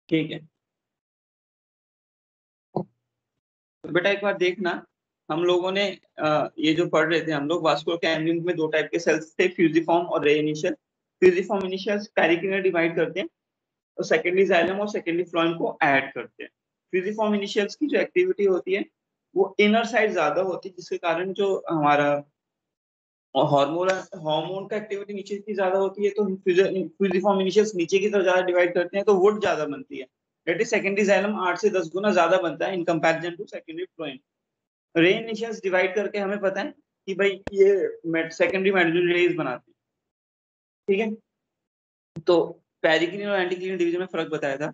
ठीक है, तो बेटा एक बार देखना, हम लोगों ने ये जो पढ़ रहे थे हम लोग, वास्कुलर कैम्बियम में दो टाइप के सेल्स थे, फ्यूजिफॉर्म और रे इनिशियल। फ्यूजिफॉर्म इनिशियल पेरिकिनल डिवाइड करते हैं और सेकेंडरी जाइलम और सेकेंडरी फ्लोएम को ऐड करते हैं। फ्यूजिफॉर्म इनिशियल्स की जो एक्टिविटी होती है वो इनर साइड ज्यादा होती है, जिसके कारण जो हमारा हार्मोन हार्मोन का एक्टिविटी नीचे की ज्यादा होती है, तो फ्यूजिफॉर्म इनिशियल्स नीचे की तरफ ज्यादा डिवाइड करते हैं, तो वुड ज्यादा बनती है। दैट इज सेकेंडरी जाइलम 8 से 10 गुना ज्यादा बनता है in comparison to secondary phloem. Ray initials divide करके हमें पता है कि भाई ये सेकेंडरी मेडुलरी रेज बनाते हैं। ठीक है, तो पेरिकिनिन और एंटीकिनिन डिवीजन में फर्क बताया था।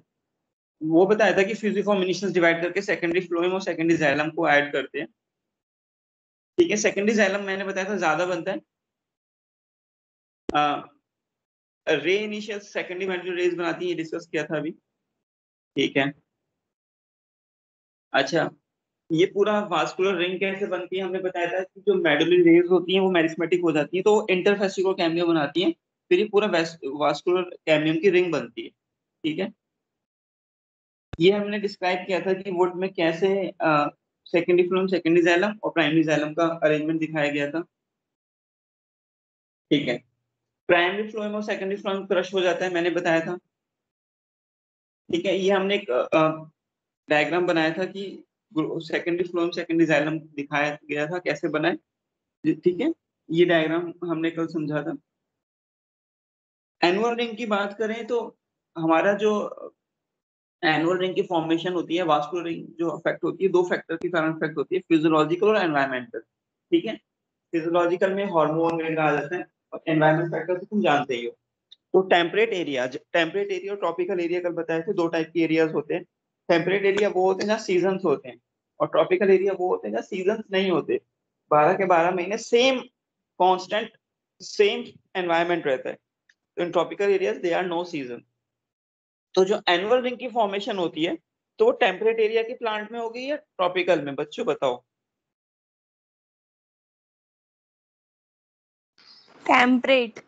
वो बताया था कि फ्यूजिफॉर्म इनिशियल्स डिवाइड करके सेकेंडरी फ्लोएम और सेकेंडरी जाइलम को ऐड करते हैं। ठीक है, सेकेंडरी जाइलम मैंने बताया था ज्यादा बनता है। रे इनिशियल सेकेंडरी मेडुलरी रेज बनाती है, ये डिस्कस किया था अभी। ठीक है, अच्छा, ये पूरा वास्कुलर रिंग कैसे बनती है हमने बताया था कि जो मेडुलरी रेज होती हैं वो मेरिस्मेटिक हो जाती है, तो इंटरफेसिकुलर कैम्बियम बनाती है, फिर ये पूरा वास्कुलर कैम्बियम की रिंग बनती है। ठीक है, ये हमने डिस्क्राइब किया था कि वुड में कैसे सेकेंडरी फ्लोएम, सेकेंडरी जाइलम और प्राइमरी जाइलम का अरेंजमेंट दिखाया गया था। ठीक है, प्राइमरी फ्लोएम और सेकेंडरी फ्लोएम क्रश हो जाता है, मैंने बताया था। ठीक है, ये हमने एक डायग्राम बनाया था कि सेकेंडरी फ्लोएम सेकेंडरी जाइलम दिखाया गया था कैसे बनाए। ठीक है, ये डायग्राम हमने कल समझा था। एनुअल रिंग की बात करें तो हमारा जो एनुअल रिंग की फॉर्मेशन होती है, वास्कुलर रिंग जो अफेक्ट होती है, दो फैक्टर के कारण अफेक्ट होती है, फिजियोलॉजिकल और एनवायरमेंटल। ठीक है, फिजियोलॉजिकल में हार्मोन वगैरह आ जाते हैं, और एनवायरमेंट फैक्टर तो तुम जानते ही हो। तो टेम्परेट एरिया और ट्रॉपिकल एरिया कल बताए थे, दो टाइप के एरियाज होते हैं। टेम्परेट एरिया वो होते हैं जहाँ सीजन्स होते हैं, और ट्रॉपिकल एरिया वो होते हैं जहाँ सीजन्स नहीं होते, 12 के 12 महीने सेम कांस्टेंट सेम एनवायरनमेंट रहता है। तो in tropical areas they are no season. तो जो एनुअल रिंग की फॉर्मेशन होती है, तो वो टेम्परेट एरिया के प्लांट में होगी या ट्रॉपिकल में, बच्चों बताओ। टेम्परेट।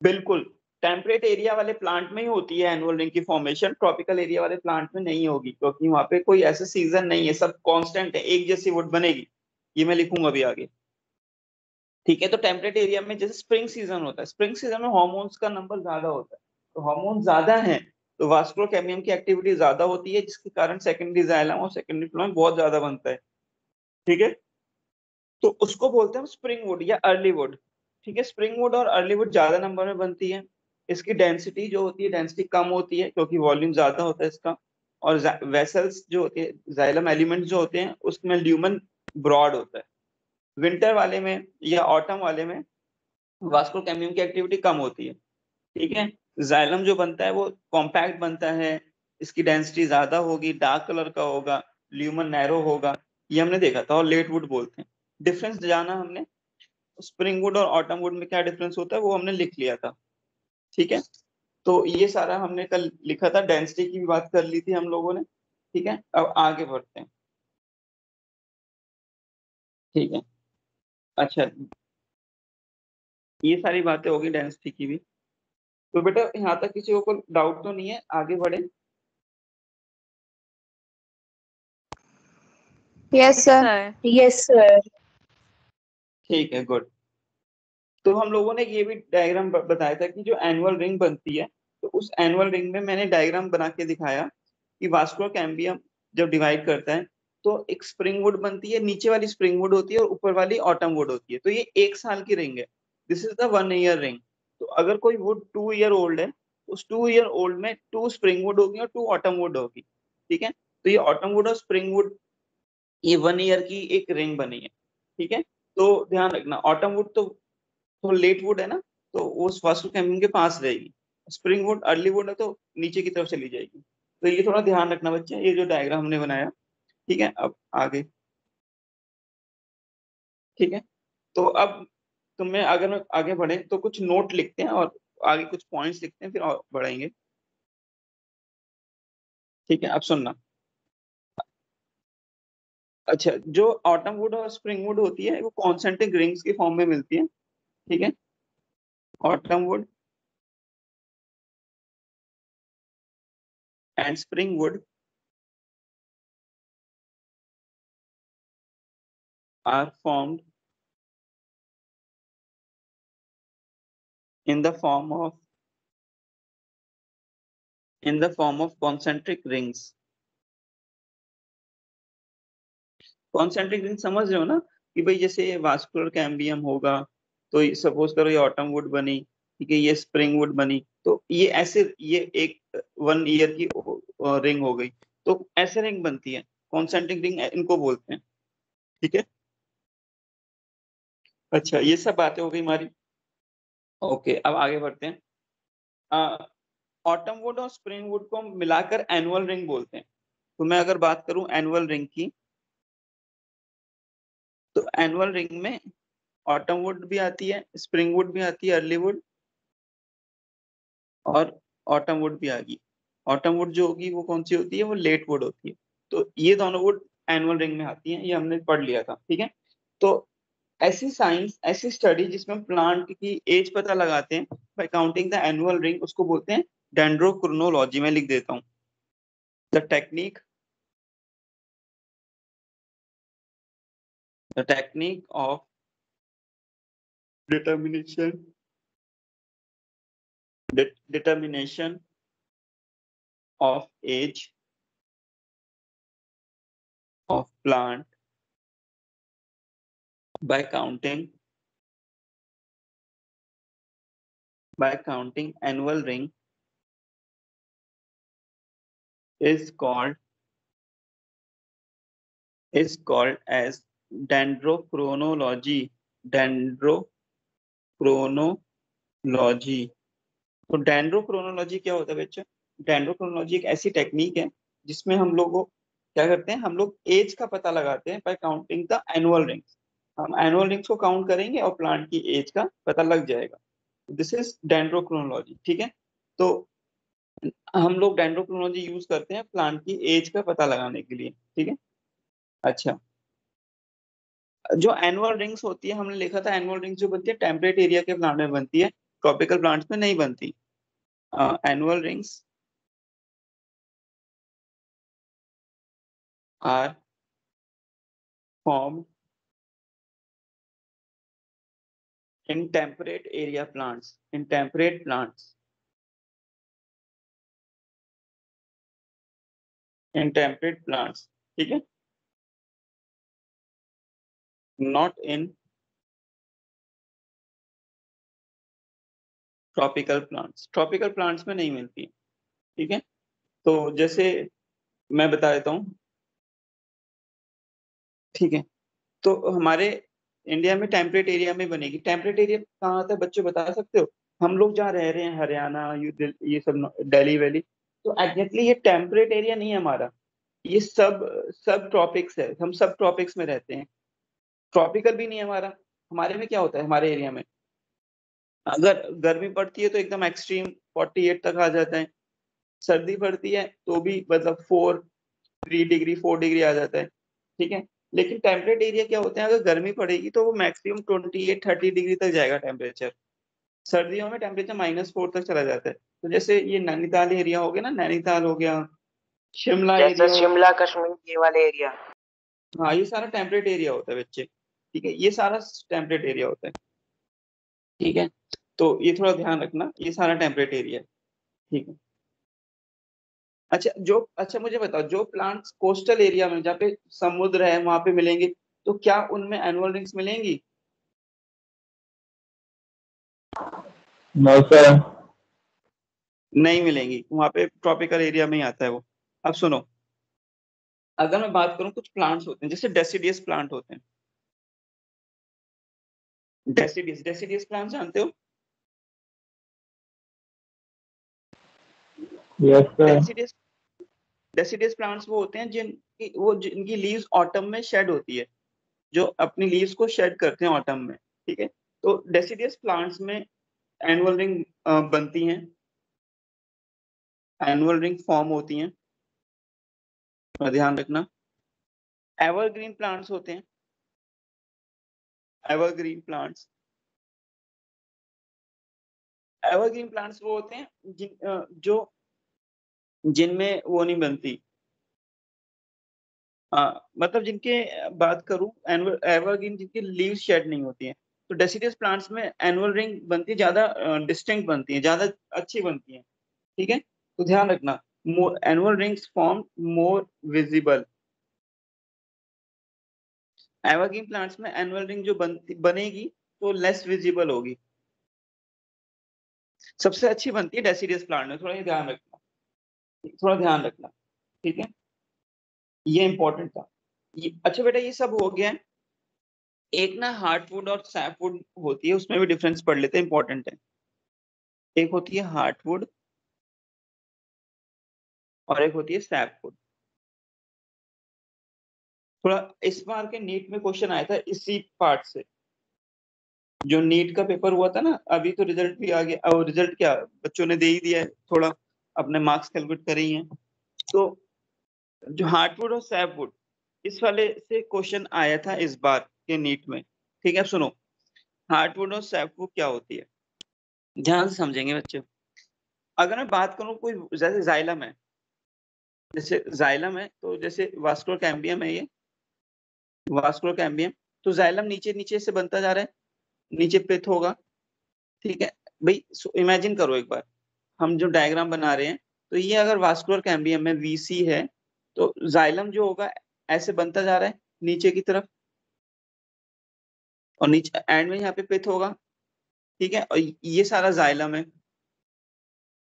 बिल्कुल, टेम्परेट एरिया वाले प्लांट में ही होती है एनुअल रिंग की फॉर्मेशन, ट्रॉपिकल एरिया वाले प्लांट में नहीं होगी, क्योंकि वहां पे कोई ऐसा सीजन नहीं है, सब कांस्टेंट है, एक जैसी वुड बनेगी। ये मैं लिखूंगा अभी आगे। ठीक है, तो टेम्परेट एरिया में जैसे स्प्रिंग सीजन होता है, स्प्रिंग सीजन में हॉर्मोन्स का नंबर ज्यादा होता है, तो हार्मोन ज्यादा है, तो वास्कुलर कैम्बियम की एक्टिविटी ज्यादा होती है, जिसके कारण सेकेंडरी जाइलम और सेकेंडरी फ्लोएम बहुत ज्यादा बनता है। ठीक है, तो उसको बोलते हैं स्प्रिंग वुड या अर्ली वुड। ठीक है, स्प्रिंग वुड और अर्ली वुड ज्यादा नंबर में बनती है। इसकी डेंसिटी जो होती है, डेंसिटी कम होती है क्योंकि वॉल्यूम ज्यादा होता है इसका। और वेसल्स जो होते हैं, जाइलम एलिमेंट्स जो होते हैं, उसमें ल्यूमन ब्रॉड होता है। विंटर वाले में या ऑटम वाले में वास्कुलर कैम्बियम की एक्टिविटी कम होती है। ठीक है, जाइलम जो बनता है वो कॉम्पैक्ट बनता है, इसकी डेंसिटी ज्यादा होगी, डार्क कलर का होगा, ल्यूमन नैरो होगा, ये हमने देखा था, और लेट वुड बोलते हैं। डिफरेंस जाना हमने, स्प्रिंग वुड और ऑटम वुड में क्या डिफरेंस होता है वो हमने लिख लिया था। ठीक है, तो ये सारा हमने कल लिखा था, डेंसिटी की भी बात कर ली थी हम लोगों ने। ठीक है, अब आगे बढ़ते हैं। ठीक है, अच्छा, ये सारी बातें होगी डेंसिटी की भी। तो बेटा यहाँ तक किसी को डाउट तो नहीं है, आगे बढ़े। Yes sir. Yes sir. ठीक है, गुड। तो हम लोगों ने ये भी डायग्राम बताया था कि जो एनुअल रिंग बनती है, तो उस एनुअल रिंग में मैंने डायग्राम बना के दिखाया कि वास्कुलर कैम्बियम जब डिवाइड करता है, तो एक स्प्रिंग वुड बनती है, नीचे वाली स्प्रिंग वुड होती है और ऊपर वाली ऑटम वुड होती है, तो ये 1 साल की रिंग है। This is the 1 ear ring. तो अगर कोई वुड 2 ईयर ओल्ड है, उस 2 ईयर ओल्ड में 2 स्प्रिंग वुड होगी और 2 ऑटम वुड होगी। ठीक है, तो ये ऑटम वुड और स्प्रिंग वुड, ये 1 ईयर की एक रिंग बनी है। ठीक है, तो ध्यान रखना, ऑटम वुड तो लेट वुड है ना, तो वो वास्तु कैम्बियम के पास रहेगी। स्प्रिंग वुड अर्ली वुड है, तो नीचे की तरफ चली जाएगी। तो ये थोड़ा ध्यान रखना बच्चे, ये जो डायग्राम हमने बनाया। ठीक है, अब आगे। ठीक है, तो अब तुम्हें अगर आगे बढ़े तो कुछ नोट लिखते हैं और आगे कुछ पॉइंट्स लिखते हैं, फिर और बढ़ाएंगे। ठीक है, अब सुनना। अच्छा, जो ऑटम वुड और स्प्रिंग वुड होती है वो कॉन्सेंट्रिक रिंग्स की फॉर्म में मिलती है। ठीक है, autumn would and spring wood are formed in the form of concentric rings. Concentric ring समझ रहे हो ना, कि भाई जैसे वास्कुलर कैम्बियम होगा, तो सपोज करो ये ऑटम वुड बनी, ठीक है, ये स्प्रिंग वुड बनी, तो ये ऐसे ये एक 1 ईयर की रिंग हो गई, तो ऐसे रिंग बनती है, कॉन्सेंट्रिक रिंग इनको बोलते हैं, ठीक है। अच्छा, ये सब बातें हो गई हमारी। ओके, अब आगे बढ़ते हैं। ऑटम वुड और स्प्रिंग वुड को मिलाकर एनुअल रिंग बोलते हैं। तो मैं अगर बात करूं एनुअल रिंग की, तो एनुअल रिंग में ऑटम वुड भी आती है, स्प्रिंग वुड भी आती है, अर्ली वुड, और ऑटम वुड भी आ गई। ऑटम वुड जो होगी वो कौन सी होती है, वो लेट वुड होती है। तो ये दोनों वुड एनुअल रिंग में आती हैं, ये हमने पढ़ लिया था, ठीक है। तो ऐसी साइंस, ऐसी स्टडी जिसमें प्लांट की एज पता लगाते हैं bye counting the annual ring, उसको बोलते हैं डेंड्रोक्रोनोलॉजी। मैं लिख देता हूँ, the technique of determination of age of plant by counting annual ring is called as dendrochronology. dendrochronology तो डेंड्रोक्रोनोलॉजी क्या होता है बच्चा? डेंड्रोक्रोनोलॉजी एक ऐसी टेक्निक है जिसमें हम लोग क्या करते हैं, हम लोग एज का पता लगाते हैं bye counting the annual rings. हम एनुअल रिंग्स को काउंट करेंगे और प्लांट की एज का पता लग जाएगा। दिस इज डेंड्रोक्रोनोलॉजी, ठीक है। तो हम लोग डेंड्रोक्रोनोलॉजी यूज करते हैं प्लांट की एज का पता लगाने के लिए, ठीक है। अच्छा, जो एनुअल रिंग्स होती है, हमने लिखा था एनुअल रिंग्स जो बनती है टेम्परेट एरिया के प्लांट में बनती है, ट्रॉपिकल प्लांट्स में नहीं बनती। Annual rings are formed in temperate area plants, ठीक है, नॉट इन ट्रॉपिकल प्लांट्स में नहीं मिलती, ठीक है। तो जैसे मैं बता देता हूँ, ठीक है। तो हमारे इंडिया में टेम्परेट एरिया में बनेगी। टेम्परेट एरिया कहाँ आता है बच्चों, बता सकते हो? हम लोग जहाँ रह रहे हैं, हरियाणा, ये सब, दिल्ली वैली, तो एग्जैक्टली ये टेम्परेट एरिया नहीं है हमारा, ये सब सब ट्रॉपिक्स है, हम सब ट्रॉपिक्स में रहते हैं। ट्रॉपिकल भी नहीं है हमारा। हमारे में क्या होता है, हमारे एरिया में अगर गर्मी पड़ती है तो एकदम एक्सट्रीम 48 तक आ जाता है, सर्दी पड़ती है तो भी मतलब 3 डिग्री 4 डिग्री आ जाता है, ठीक है। लेकिन टेम्परेट एरिया क्या होते हैं, अगर गर्मी पड़ेगी तो वो मैक्सिमम 28-30 डिग्री तक जाएगा टेम्परेचर। सर्दियों में टेम्परेचर -4 तक चला जाता है। तो जैसे ये नैनीताल एरिया हो गया ना, नैनीताल हो गया, शिमला जैसे एरिया हो, शिमला कश्मीर ये वाले एरिया। हाँ, ये सारा टेम्परेट एरिया होता है बच्चे, ठीक है, ये सारा टेम्परेट एरिया होता है, ठीक है। तो ये थोड़ा ध्यान रखना, ये सारा टेम्परेट एरिया है, ठीक है। अच्छा मुझे बताओ, जो प्लांट्स कोस्टल एरिया में जहाँ पे समुद्र है वहां पे मिलेंगे, तो क्या उनमें एनुअल रिंग्स मिलेंगी? No sir. नहीं मिलेंगी, वहां पे ट्रॉपिकल एरिया में ही आता है वो। अब सुनो, अगर मैं बात करूं, कुछ प्लांट्स होते हैं जैसे डेसिडियस प्लांट होते हैं। डेसिडियस प्लांट जानते हो? Yes sir. Deciduous deciduous plants वो होते हैं जिनकी लीव्स ऑटम में शेड होती है, जो अपनी लीव्स को शेड करते हैं ऑटम में, ठीक है। तो डेसिडियस प्लांट्स में एनुअल रिंग बनती हैं, एनुअल रिंग फॉर्म होती हैं, और ध्यान रखना। एवरग्रीन प्लांट्स होते हैं, एवरग्रीन प्लांट्स एवरग्रीन प्लांट्स वो होते हैं जो जिनमें वो नहीं बनती, मतलब जिनके बात करूं एनुअल एवरग्रीन जिनकी लीव्स शेड नहीं होती हैं, तो डेसिडियस प्लांट्स में एनुअल रिंग बनती है, ज्यादा डिस्टिंक्ट बनती है, ज्यादा अच्छी बनती है। ठीक है, तो ध्यान रखना, more annual rings form more visible. Evergreen plants में एनुअल रिंग जो बनेगी तो लेस विजिबल होगी। सबसे अच्छी बनती है डेसिडियस प्लांट में, थोड़ा ये ध्यान रखना, थोड़ा ध्यान रखना। ठीक है, ये इंपॉर्टेंट था। अच्छा बेटा, ये सब हो गया है। एक ना हार्टवुड और सैपवुड होती है, उसमें भी डिफरेंस पढ़ लेते हैं, इंपॉर्टेंट है। एक होती है हार्टवुड और एक होती है सैपवुड। थोड़ा इस बार के नीट में क्वेश्चन आया था इसी पार्ट से, जो नीट का पेपर हुआ था ना, अभी तो रिजल्ट भी आ गया, और रिजल्ट क्या बच्चों ने दे ही दिया है, थोड़ा अपने मार्क्स कैलकुलेट कर ही हैं। तो जो हार्टवुड और सैपवुड, इस वाले से क्वेश्चन आया था इस बार के नीट में। ठीक है, अब सुनो, हार्टवुड और सैपवुड क्या होती है, ध्यान से समझेंगे बच्चे। अगर मैं बात करूं, कोई जैसे जाइलम है, जैसे जाइलम है, तो जैसे वास्कुलर कैम्बियम है ये, वास्कुलर कैम्बियम, तो जाइलम नीचे नीचे से बनता जा रहा है, नीचे पिथ होगा। ठीक है भाई, इमेजिन करो एक बार, हम जो डायग्राम बना रहे हैं, तो ये अगर वास्कुलर कैम्बियम में वीसी है, तो जाइलम जो होगा ऐसे बनता जा रहा है नीचे की तरफ, और नीचे एंड में यहाँ पे पिथ होगा। ठीक है, और ये सारा जाइलम है।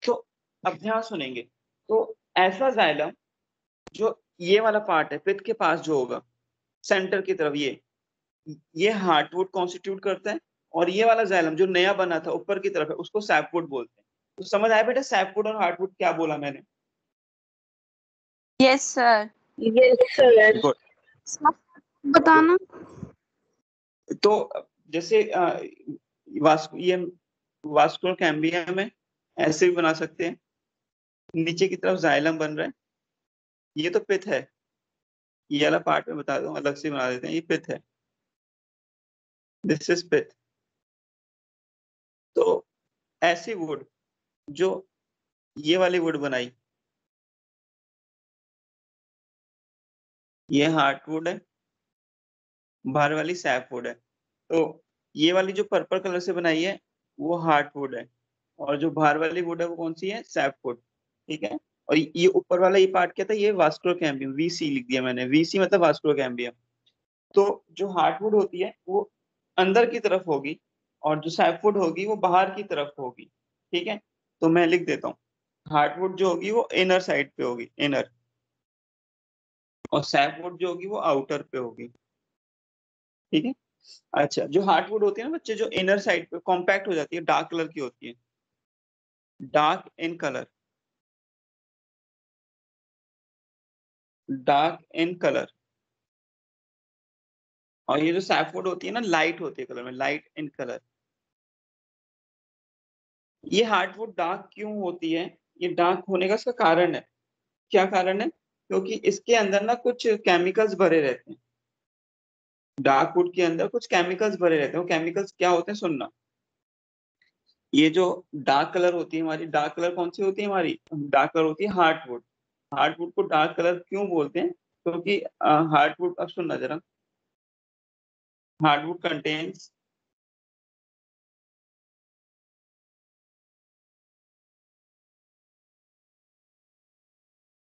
तो अब ध्यान सुनेंगे, तो ऐसा जाइलम जो ये वाला पार्ट है पिथ के पास जो होगा सेंटर की तरफ, ये हार्टवुड कॉन्स्टिट्यूट करता है, और ये वाला जाइलम जो नया बना था ऊपर की तरफ है, उसको सैपवुड बोलते हैं। तो समझ आया बेटा, सैपवुड और हार्टवुड क्या बोला मैंने? Yes sir. Yes sir. Good. बताना। तो जैसे ये वास्कुलर कैम्बियम है, ऐसे भी बना सकते हैं, नीचे की तरफ जाइलम बन रहा है, ये तो पिथ है, ये वाला पार्ट में बता दूं, अलग से बना देते हैं, ये पिथ है, दिस इज पिथ। तो ऐसी वुड जो ये वाली वुड बनाई, ये हार्टवुड है, बाहर वाली सैपवुड है। तो ये वाली जो पर्पल कलर से बनाई है वो हार्टवुड है, और जो बाहर वाली वुड है वो कौन सी है? सैपवुड। ठीक है, और ये ऊपर वाला ये पार्ट क्या था? ये वास्कुलर कैम्बियम, वीसी लिख दिया मैंने, वीसी मतलब वास्कुलर कैम्बियम। तो जो हार्टवुड होती है वो अंदर की तरफ होगी, और जो सैपवुड होगी वो बाहर की तरफ होगी। ठीक है, तो मैं लिख देता हूँ, हार्टवुड जो होगी वो इनर साइड पे होगी, इनर, और सैपवुड जो होगी वो आउटर पे होगी। ठीक है, अच्छा, जो हार्टवुड होती है ना बच्चे, जो इनर साइड पे कॉम्पैक्ट हो जाती है, डार्क कलर की होती है, dark in colour, dark in colour. और ये जो सैफवुड होती है ना, लाइट होती है कलर में, लाइट इन कलर। ये हार्टवुड डार्क क्यों होती है? ये डार्क होने का इसका कारण है, क्या कारण है? क्योंकि इसके अंदर ना कुछ केमिकल्स भरे रहते हैं, डार्क वुड के अंदर कुछ केमिकल्स भरे रहते हैं। वो केमिकल्स क्या होते हैं, सुनना। ये जो डार्क कलर होती है हमारी, डार्क कलर कौन सी होती है हमारी? डार्क कलर होती है हार्टवुड। हार्टवुड को डार्क कलर क्यों बोलते हैं? क्योंकि हार्टवुड, अब सुनना जरा, heartwood contains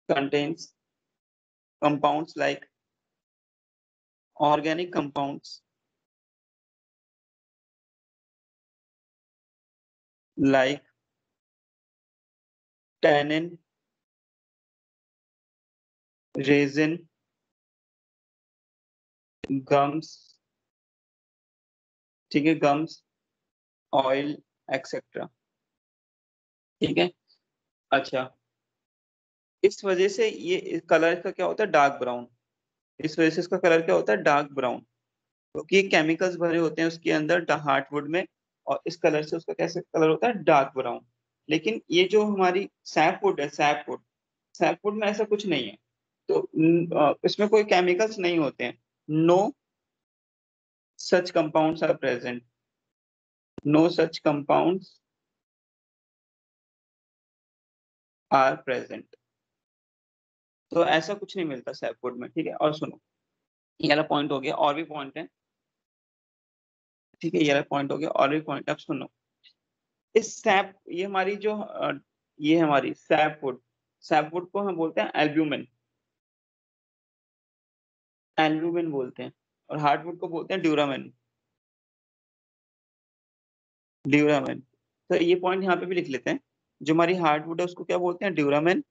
contains compounds like organic compounds like tannin, resin, gums, ठीक है, gums, ऑयल, एक्सेट्रा। ठीक है, अच्छा, इस वजह से ये कलर का क्या होता है? Dark brown. इस वजह से इसका कलर क्या होता है? डार्क ब्राउन, क्योंकि केमिकल्स भरे होते हैं उसके अंदर हार्टवुड में, और इस कलर से उसका कैसे कलर होता है? Dark brown. लेकिन ये जो हमारी सैपवुड है, सैपवुड, सैपवुड में ऐसा कुछ नहीं है। तो इसमें कोई केमिकल्स नहीं होते हैं, no such compounds are present, no such compounds are present। तो ऐसा कुछ नहीं मिलता सैपवुड में, ठीक है। और सुनो, ये वाला पॉइंट हो गया, और भी पॉइंट है, ठीक है, ये वाला पॉइंट हो गया, और भी पॉइंट। अब सुनो, इस सैप, ये हमारी जो ये है हमारी सैपवुड, सैपवुड को हम बोलते हैं एल्ब्यूमिन, एल्ब्यूमिन बोलते हैं, और हार्डवुड को बोलते हैं ड्यूरामिन, ड्यूरामिन। तो ये पॉइंट यहाँ पे भी लिख लेते हैं, जो हमारी हार्डवुड है उसको क्या बोलते हैं, ड्यूरामिन,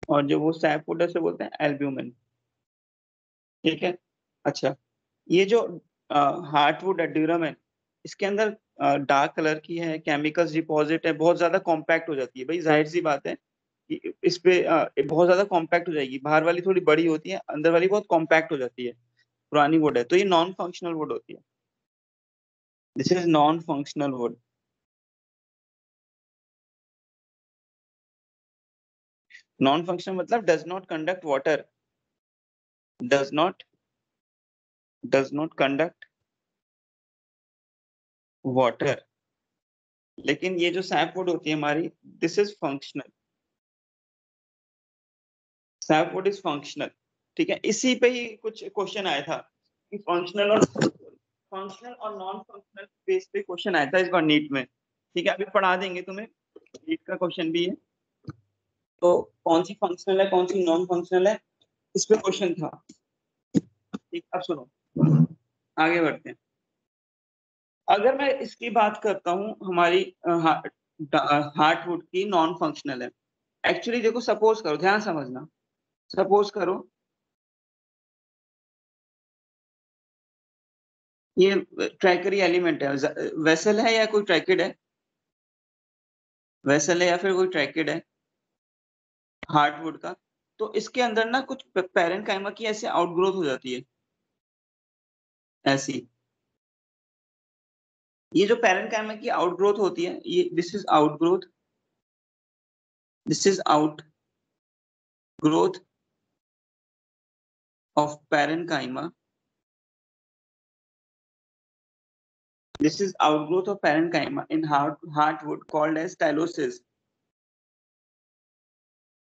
और जो वो सैपवुड है उसे बोलते हैं एल्ब्यूमिन, ठीक है। अच्छा, ये जो हार्डवुड है ड्यूरामिन, इसके अंदर डार्क कलर की है, केमिकल्स डिपॉजिट है, बहुत ज्यादा कॉम्पैक्ट हो जाती है, भाई जाहिर सी बात है कि इस पे बहुत ज्यादा कॉम्पैक्ट हो जाएगी, बाहर वाली थोड़ी बड़ी होती है, अंदर वाली बहुत कॉम्पैक्ट हो जाती है, पुरानी वुड है, तो ये नॉन फंक्शनल वुड होती है, this is non functional wood. Non functional मतलब does not conduct water, does not, does not conduct water. लेकिन ये जो सैपवुड होती है हमारी, this is functional, sapwood is functional, ठीक है। इसी पे ही कुछ क्वेश्चन आया था कि फंक्शनल और नॉन फंक्शनल बेस पे क्वेश्चन आया था इस बार नीट में, ठीक है। अभी पढ़ा देंगे तुम्हें, नीट का क्वेश्चन भी है, तो कौन सी फंक्शनल है कौन सी नॉन फंक्शनल है, इस पे क्वेश्चन था, ठीक। अब सुनो, आगे बढ़ते हैं। अगर मैं इसकी बात करता हूँ हमारी हार्टवुड की, नॉन फंक्शनल है एक्चुअली। देखो सपोज करो, ध्यान समझना, सपोज करो ये ट्रैकरी एलिमेंट है, वेसल है या कोई ट्रैकेड है, वेसल है या फिर कोई ट्रैकेड है हार्टवुड का, तो इसके अंदर ना कुछ पैरेनकाइमा की ऐसे आउटग्रोथ हो जाती है, ऐसी। ये जो पैरेनकाइमा की आउटग्रोथ होती है, ये this is outgrowth, this is outgrowth of parenchyma, this is outgrowth of parenchyma in heartwood called as tylosis,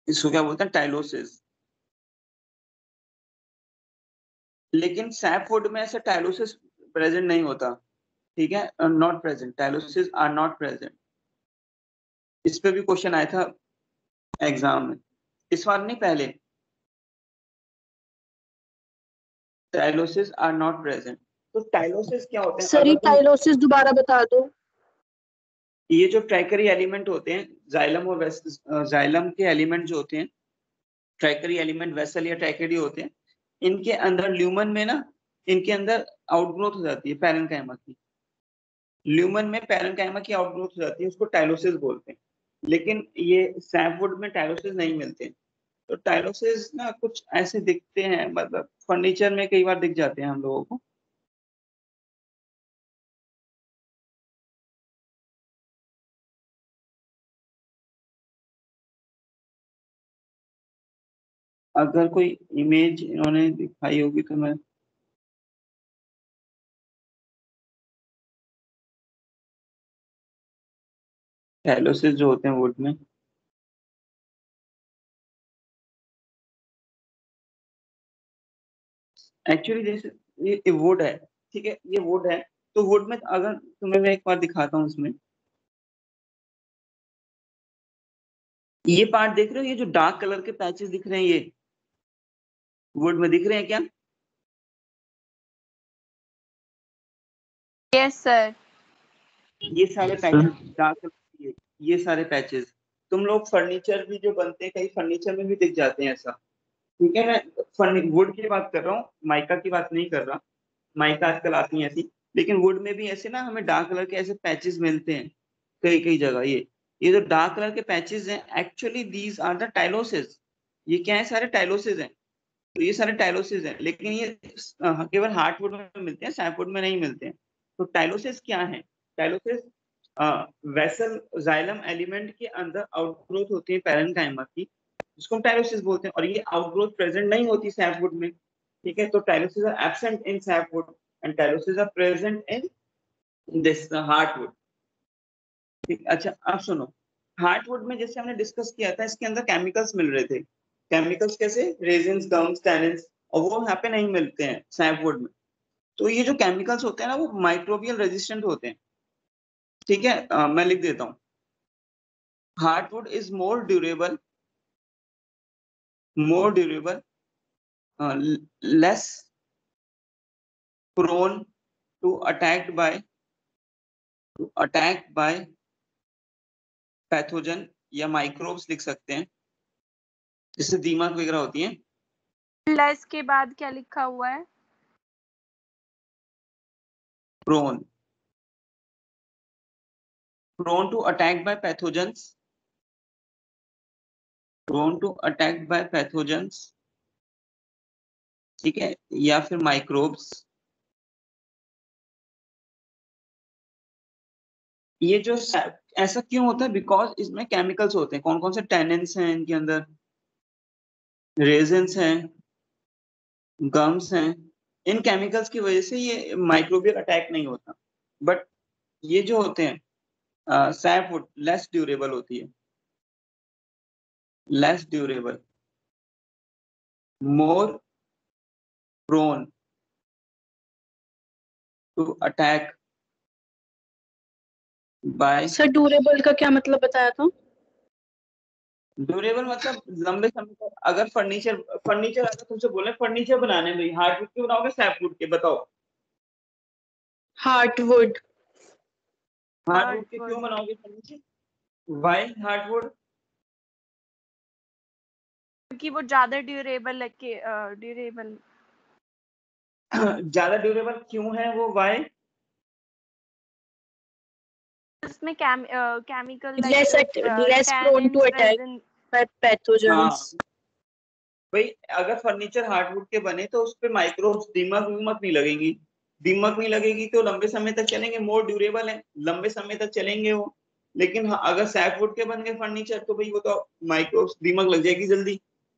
इसको क्या बोलते हैं, टाइलोसिस। लेकिन सैपवुड में ऐसा टाइलोसिस प्रेजेंट नहीं होता, ठीक है, not present, tylosis are not present. इस पे भी क्वेश्चन आया था एग्जाम में, इस बार नहीं पहले, टाइलोसिस आर नॉट प्रेजेंट। तो टाइलोसिस क्या होते हैं, सर ये अगर तुम, टाइलोसिस दोबारा बता दो। ये जो ट्रैकरी एलिमेंट होते हैं, जाइलम और जाइलम के एलिमेंट जो होते हैं, ट्रैकरी एलिमेंट वेसल या ट्रैकेडी होते हैं, इनके अंदर ल्यूमन में ना, इनके अंदर आउटग्रोथ हो जाती है पैरेनकाइमा की, ल्यूमन में पैरेनकाइमा की आउटग्रोथ हो जाती है, उसको टाइलोसिस बोलते हैं। लेकिन ये सैपवुड में टाइलोसिस नहीं मिलते, तो टाइलोसिस ना कुछ ऐसे दिखते हैं, मतलब फर्नीचर में कई बार दिख जाते हैं हम लोगों को। अगर कोई इमेज इन्होंने दिखाई होगी तो मैं, टाइलोसिस जो होते हैं वुड में, एक्चुअली जैसे ये वुड है, ठीक है, ये वुड है, तो वुड में अगर तुम्हें मैं एक बार दिखाता हूँ इसमें, ये पार्ट देख रहे हो, ये जो डार्क कलर के पैचेस दिख रहे हैं, ये वुड में दिख रहे हैं क्या, यस सर। ये सारे पैचेस डार्क कलर के, ये सारे पैचेस तुम लोग फर्नीचर भी जो बनते हैं, कई फर्नीचर में भी दिख जाते हैं ऐसा, ठीक है। मैं वुड की बात कर रहा हूँ, माइका की बात नहीं कर रहा, माइका आजकल आती है ऐसी, लेकिन वुड में भी ऐसे ना हमें डार्क कलर के ऐसे पैचेस मिलते हैं कई कई जगह। ये जो डार्क कलर के पैचेस हैं, actually these are the tylosis, ये क्या है, सारे टाइलोसिस हैं, तो ये सारे टाइलोसिस हैं, लेकिन ये केवल हार्टवुड में मिलते हैं, सैपवुड में नहीं मिलते हैं। तो टाइलोसिस क्या है, टाइलोसिस वेसल जाइलम एलिमेंट के अंदर आउटग्रोथ होती है पैरेनकाइमा की, जिसको हम टाइलोसिस बोलते हैं, और ये आउटग्रोथ प्रेजेंट नहीं होती सैपवुड में, ठीक है। तो tylosis are absent in sapwood and tylosis are present in this heartwood, ठीक। अच्छा अब सुनो, हार्टवुड में जैसे हमने डिस्कस किया था, इसके अंदर केमिकल्स मिल रहे थे, केमिकल्स कैसे, रेजिन्स, गम्स, टैनिन्स, और वो यहाँ पे नहीं मिलते हैं सैपवुड में। तो ये जो केमिकल्स होते हैं ना, वो माइक्रोबियल रेजिस्टेंट होते हैं, ठीक है। मैं लिख देता हूँ, hardwood is more durable, less prone to attack by pathogen या माइक्रोब्स लिख सकते हैं, जिससे दीमक वगैरह होती है। लेस के बाद क्या लिखा हुआ है? Prone to attack by pathogens, ठीक है, या फिर माइक्रोब्स। ये जो ऐसा क्यों होता है, बिकॉज इसमें केमिकल्स होते हैं। कौन कौन से टैनिन्स हैं इनके अंदर, रेजिन्स हैं, गम्स हैं। इन केमिकल्स की वजह से ये माइक्रोबियल अटैक नहीं होता। बट ये जो होते हैं सैपवुड लेस ड्यूरेबल होती है, less durable, more prone to attack by. Sir durable का क्या मतलब बताया था? ड्यूरेबल मतलब लंबे समय तक। अगर फर्नीचर अगर तुमसे बोले फर्नीचर बनाने में हार्डवुड के बनाओगे सैपवुड के, बताओ। हार्डवुड। हार्डवुड के क्यों बनाओगे फर्नीचर, वाई हार्डवुड? क्योंकि वो ज्यादा ड्यूरेबल है, ड्यूरेबल। ज्यादा ड्यूरेबल क्यों है वो, वाई? इसमें chemical less prone to attack by pathogens. भाई अगर फर्नीचर हार्डवुड के बने तो उस पे माइक्रोब्स, दीमक नहीं लगेंगी। दीमक नहीं लगेगी तो लंबे समय तक चलेंगे, मोर ड्यूरेबल है, लंबे समय तक चलेंगे वो। लेकिन हाँ, अगर सैपवुड के बन गए फर्नीचर तो भाई वो तो माइक्रोब्स, दीमक लग जाएगी जल्दी,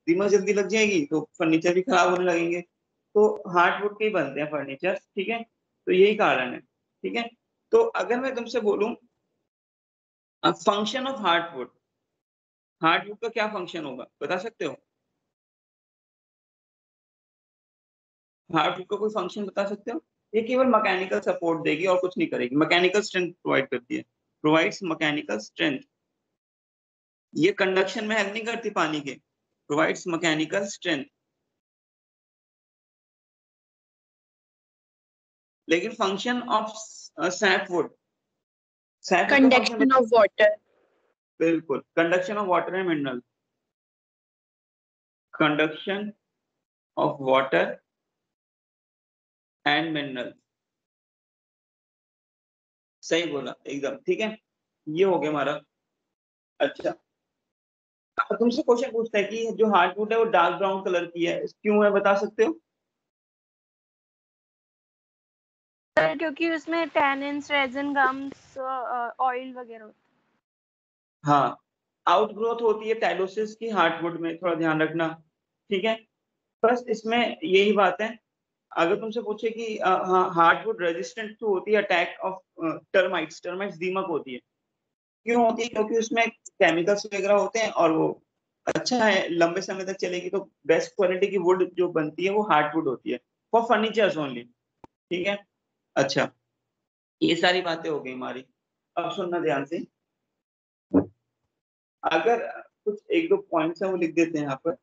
दीमक जल्दी लग जाएगी तो फर्नीचर भी खराब होने लगेंगे। तो हार्डवुड के ही बनते हैं फर्नीचर, ठीक है। तो यही कारण है, ठीक है। तो अगर मैं तुमसे बोलूं फंक्शन ऑफ हार्डवुड, हार्डवुड का क्या फंक्शन होगा बता सकते हो? हार्डवुड का कोई फंक्शन बता सकते हो? ये केवल मैकेनिकल सपोर्ट देगी और कुछ नहीं करेगी, मैकेनिकल स्ट्रेंथ प्रोवाइड करती है, प्रोवाइड्स मैकेनिकल स्ट्रेंथ। ये कंडक्शन में हेल्प नहीं करती पानी के, प्रोवाइड्स मैकेनिकल स्ट्रेंथ। लेकिन फंक्शन ऑफ सैपवुड, सैपवुड का फंक्शन Conduction of water. बिल्कुल, conduction of water and mineral, conduction of water and mineral, सही बोला एकदम, ठीक है। ये हो गया हमारा। अच्छा, अब तुमसे क्वेश्चन पूछता है कि जो हार्डवुड है वो डार्क ब्राउन कलर की है, क्यों है बता सकते हो? सर क्योंकि उसमें टैनिन्स, रेजिन, गम्स, ऑयल वगैरह होते हैं। हाँ, आउटग्रोथ होती है टाइलोसिस की हार्डवुड में, थोड़ा ध्यान रखना, ठीक है। बस इसमें यही बात है। अगर तुमसे पूछे कि हार्डवुड रेजिस्टेंट तो होती है अटैक ऑफ टर्माइट्स, टर्माइट्स दीमक होती है, क्यों होती है? क्योंकि उसमें केमिकल्स वगैरह होते हैं और वो अच्छा है, लंबे समय तक चलेगी। तो बेस्ट क्वालिटी की वुड जो बनती है वो हार्डवुड होती है, फॉर फर्नीचर्स ओनली, ठीक है। अच्छा, ये सारी बातें हो गई हमारी। अब सुनना ध्यान से, अगर कुछ एक दो पॉइंट्स हैं वो लिख देते हैं यहाँ पर,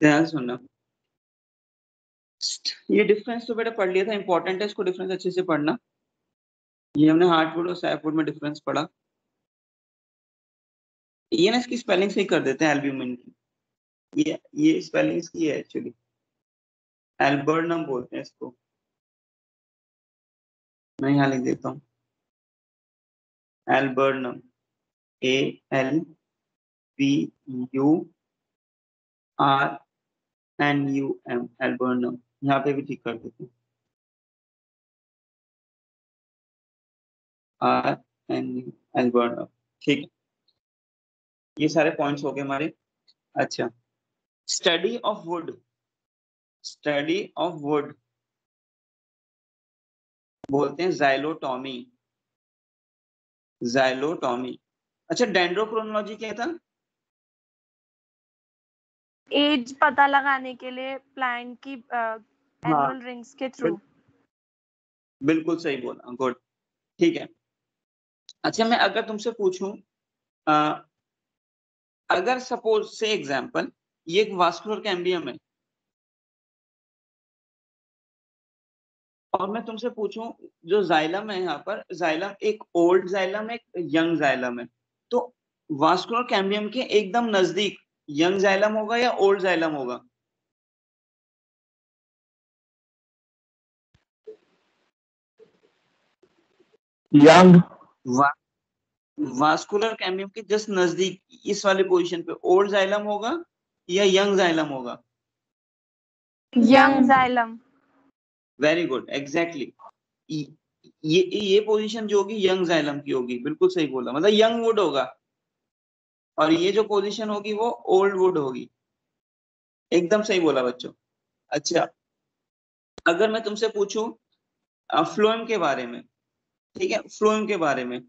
ध्यान सुनना। ये डिफरेंस तो बेटा पढ़ लिया था, इंपॉर्टेंट है, इसको डिफरेंस अच्छे से पढ़ना। ये हमने हार्डवुड और सैपवुड में डिफरेंस पढ़ा। ये ना इसकी स्पेलिंग से ही कर देते हैं, एल्ब्यूमिन की, ये स्पेलिंग की है एक्चुअली, एल्बर्नम बोलते हैं इसको। मैं यहाँ लिख देता हूँ, एल्बर्नम, ALBURNUM, एल्बर्नम। यहाँ पे भी ठीक कर देते हैं, RNU, एल्बर्नम, ठीक है। ये सारे पॉइंट्स हो गए हमारे। अच्छा, study of would, study of would बोलते हैं जाइलोटॉमी, जाइलोटॉमी। अच्छा, डेंड्रोक्रोनोलॉजी क्या था? एज पता लगाने के लिए प्लांट की एनुअल रिंग्स के थ्रू। बिल्कुल सही बोला, गुड, ठीक है। अच्छा, मैं अगर तुमसे पूछूं, अगर सपोज से एग्जांपल ये एक वास्कुलर कैम्बियम है और मैं तुमसे पूछूं जो जाइलम है यहाँ पर, जाइलम एक ओल्ड जाइलम है, एक यंग जाइलम है, तो वास्कुलर कैम्बियम के एकदम नजदीक यंग जाइलम होगा या ओल्ड जाइलम होगा? यंग। वास्कुलर कैम्बियम के जस्ट नजदीक इस वाले पोजीशन पे ओल्ड जाइलम होगा या यंग जाइलम होगा? Young xylem. Very good, exactly. ये पोजीशन जो होगी यंग जाइलम की होगी, बिल्कुल सही बोला, मतलब यंग वुड होगा, और ये जो पोजीशन होगी वो ओल्ड वुड होगी। एकदम सही बोला बच्चों। अच्छा, अगर मैं तुमसे पूछूं फ्लोएम के बारे में, ठीक है, फ्लोएम के बारे में,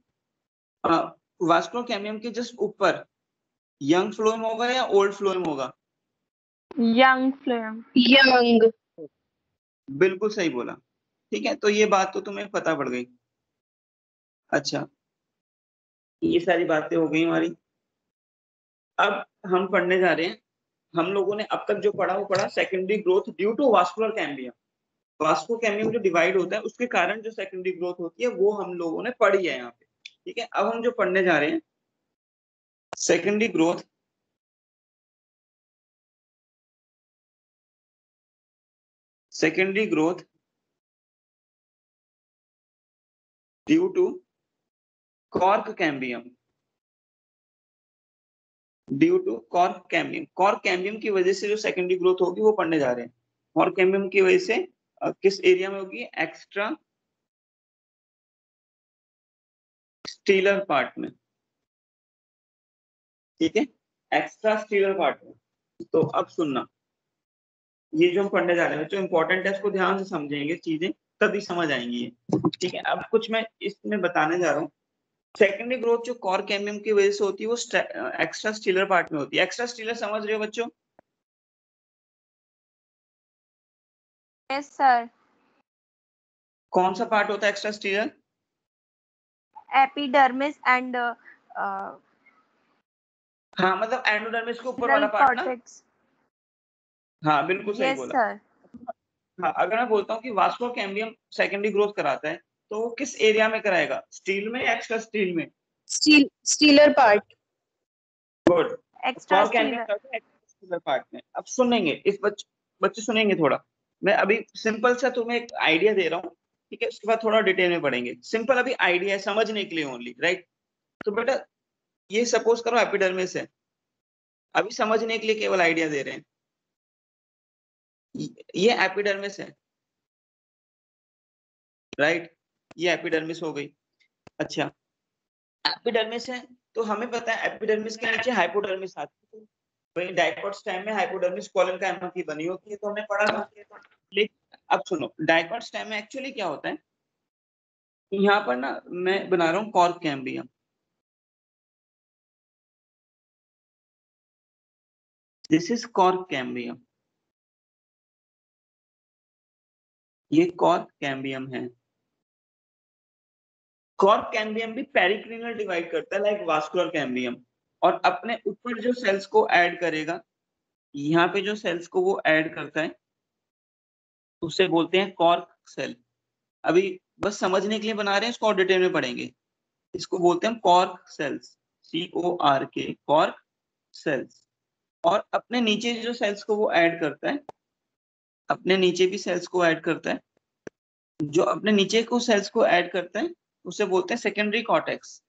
वास्कुलर कैम्बियम के जस्ट ऊपर यंग फ्लोएम होगा या ओल्ड फ्लोएम होगा? Young phloem. यंग। बिल्कुल सही बोला, ठीक है, तो ये बात तो तुम्हें पता पड़ गई। अच्छा, ये सारी बातें हो गई हमारी। अब हम पढ़ने जा रहे हैं, हम लोगों ने अब तक जो पढ़ा वो पढ़ा secondary growth due to vascular cambium. Vascular cambium जो डिवाइड होता है उसके कारण जो सेकेंडरी ग्रोथ होती है वो हम लोगों ने पढ़ी है यहाँ पे, ठीक है। अब हम जो पढ़ने जा रहे हैं secondary growth due to cork cambium, due to cork cambium. Cork cambium की वजह से जो सेकेंडरी ग्रोथ होगी वो पढ़ने जा रहे हैं। कॉर्क कैम्बियम की वजह से किस एरिया में होगी? एक्स्ट्रा स्टीलर पार्ट में, ठीक है, एक्स्ट्रा स्टीलर पार्ट में। तो अब सुनना, ये जो हम पढ़ने जा रहे हैं जो इंपॉर्टेंट है इसको ध्यान से समझेंगे, चीजें तभी समझ आएंगी ये, ठीक है। अब कुछ मैं इसमें बताने जा रहा हूँ। सेकेंडरी ग्रोथ जो कॉर्क कैम्बियम की वजह से होती है वो एक्स्ट्रा स्टीलर पार्ट में होती है। एक्स्ट्रा स्टीलर समझ रहे हो बच्चों? Yes sir. कौन सा पार्ट होता है एक्स्ट्रा स्टीलर? एपिडर्मिस एंड हाँ, मतलब एंडोडर्मिस के ऊपर वाला पार्ट ना? कॉर्टेक्स। हाँ, बिल्कुल सही यस बोला। सर। हाँ, अगर मैं बोलता हूँ कि वास्कुलर कैम्बियम सेकेंडरी ग्रोथ कराता है तो वो किस एरिया में कराएगा? स्टील में या एक्स्ट्रा स्टील में? Stealer part. Good. Extra cork cambium stealer. कराता है एक्स्ट्रा स्टीलर पार्ट में। अब सुनेंगे इस बच्चे सुनेंगे थोड़ा, मैं अभी सिंपल सा तुम्हें एक आइडिया दे रहा हूँ, ठीक है, उसके बाद थोड़ा डिटेल में पढ़ेंगे। सिंपल अभी आइडिया है समझने के लिए ओनली, राइट? तो बेटा ये सपोज करो एपिडर्मिस है, अभी समझने के लिए केवल आइडिया दे रहे हैं। ये एपिडर्मिस है, राइट? ये एपिडर्मिस हो गई। अच्छा, एपिडर्मिस है तो हमें पता है एपिडर्मिस के नीचे हाइपोडर्मिस आती है। वही डाइकोट स्टेम में हाइपोडर्मिस कॉलन काइमा की बनी होती है, तो हमने पढ़ा था। लेकिन अब सुनो, डाइकोट स्टेम में एक्चुअली क्या होता है, यहाँ पर ना मैं बना रहा हूँ cork cambium, this is cork cambium, ये कॉर्क कैम्बियम है। कॉर्क कैम्बियम भी पेरिक्लिनल डिवाइड करता है लाइक वास्कुलर कैम्बियम, और अपने ऊपर जो सेल्स को ऐड करेगा, यहाँ पे जो सेल्स को वो ऐड करता है उसे बोलते हैं कॉर्क सेल। अभी बस समझने के लिए बना रहे हैं, इसको और डिटेल में पढ़ेंगे। इसको बोलते हैं cork cells, CORK, cork cells. और अपने नीचे जो सेल्स को वो ऐड करता है, अपने नीचे भी सेल्स को ऐड करता है, जो अपने नीचे को सेल्स को ऐड करता है उसे बोलते हैं सेकेंडरी कॉर्टेक्स,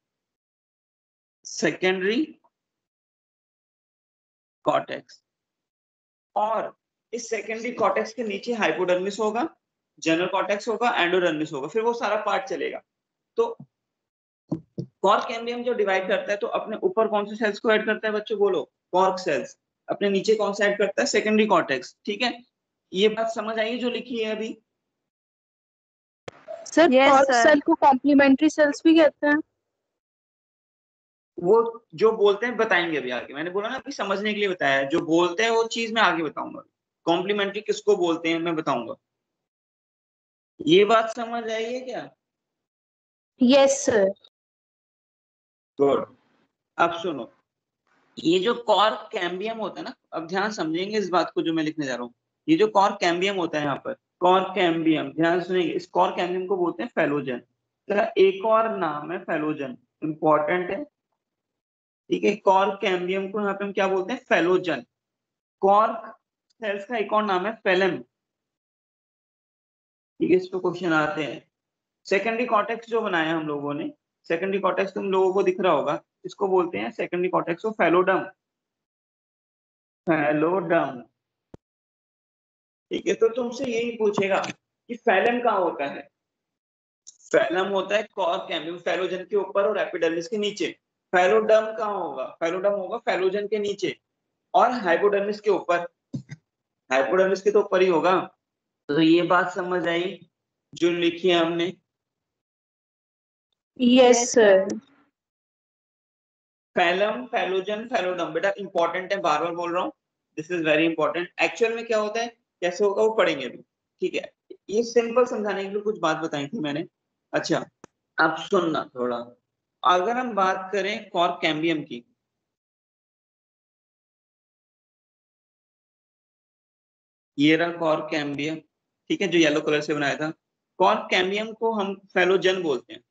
सेकेंडरी कॉर्टेक्स। और इस सेकेंडरी कॉर्टेक्स के नीचे हाइपोडर्मिस होगा, जनरल कॉर्टेक्स होगा, एंडोडर्मिस होगा, फिर वो सारा पार्ट चलेगा। तो कॉर्क कैम्बियम जो डिवाइड करता है तो अपने ऊपर कौन से सेल्स को ऐड करता है बच्चों, बोलो? Cork cells. अपने नीचे कौन सा ऐड करता है? सेकेंडरी कॉर्टेक्स, ठीक है। ये बात समझ आई जो लिखी है अभी? Sir Yes, cork sir. Cell को कॉम्प्लीमेंट्री सेल्स भी कहते हैं। वो जो बोलते हैं बताएंगे अभी आगे, मैंने बोला ना अभी समझने के लिए बताया, जो बोलते हैं वो चीज मैं आगे बताऊंगा। कॉम्प्लीमेंट्री किसको बोलते हैं मैं बताऊंगा। ये बात समझ आई है क्या? Yes, sir. गुड। अब सुनो, ये जो कॉर कैम्बियम होता है ना, अब ध्यान समझेंगे इस बात को जो मैं लिखने जा रहा हूँ। ये जो कॉर कैम्बियम होता है यहाँ पर, कॉर कैम्बियम, ध्यान सुनेंगे, इस कॉर कैम्बियम को बोलते हैं फेलोजन। इसका एक और नाम है फेलोजन, इंपॉर्टेंट है। ठीक है, कॉर कैम्बियम को यहाँ पे हम क्या बोलते हैं? फेलोजन। कॉर्क सेल्स का एक और नाम है फेलम। ठीक है, इस पे क्वेश्चन आते हैं। सेकेंडरी कॉर्टेक्स जो बनाया हम लोगों ने, सेकेंडरी कॉर्टेक्स तुम लोगों को दिख रहा होगा, इसको बोलते हैं secondary cortex of phelloderm. Phelloderm. ठीक है, तो तुमसे यही पूछेगा कि फैलम कहाँ होता है। फैलम होता है कॉर कैम्बियम, फेलोजन के ऊपर और एपिडर्मिस के नीचे। फेलोडम कहाँ होगा? फेलोडम होगा फेलोजन के नीचे और हाइपोडर्मिस के ऊपर। हाइपोडर्मिस के तो ऊपर ही होगा। तो ये बात समझ आई जो लिखी है हमने। Yes, sir. Phellum, phellogen, phelloderm, बेटा इंपॉर्टेंट है, बार बार बोल रहा हूँ, this is very important. Actual में क्या होता है, कैसे होगा, वो पढ़ेंगे अभी। ठीक है, ये सिंपल समझाने के लिए कुछ बात बताई थी मैंने। अच्छा, अब सुनना थोड़ा। अगर हम बात करें कॉर्क कैम्बियम की, ये रहा कॉर्क कैम्बियम, ठीक है, जो येलो कलर से बनाया था। कॉर्क कैम्बियम को हम फेलोजन बोलते हैं,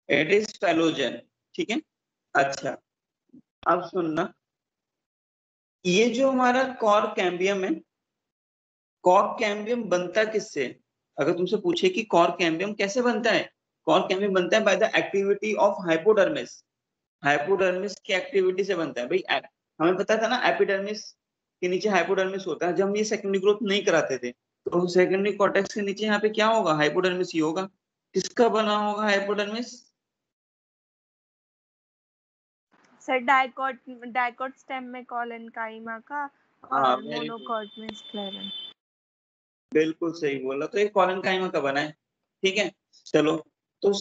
इट इज फेलोजन। ठीक है, अच्छा, अब सुनना, ये जो हमारा कॉर्क कैम्बियम है, कॉर्क कैम्बियम बनता किससे? अगर तुमसे पूछे कि कॉर्क कैम्बियम कैसे बनता है, कॉर्क कैम्बियम बनता है bye the activity of hypodermis. Hypodermis की एक्टिविटी से बनता है भाई। हमें पता था ना एपिडर्मिस के नीचे हाइपोडर्मिस होता है, जब हम ये सेकेंडरी ग्रोथ नहीं कराते थे, तो सेकेंडरी कॉर्टेक्स के नीचे यहाँ पे क्या होगा? हाइपोडर्मिस ही होगा। किसका बना होगा hypodermis? Sir dicot, dicot stem में कॉलेनकाइमा का हाँ, और वेरी गुड, मोनोकॉट में स्क्लेरन। बिल्कुल सही बोला। तो ये कॉलेनकाइमा का बना है। ठीक है, चलो, तो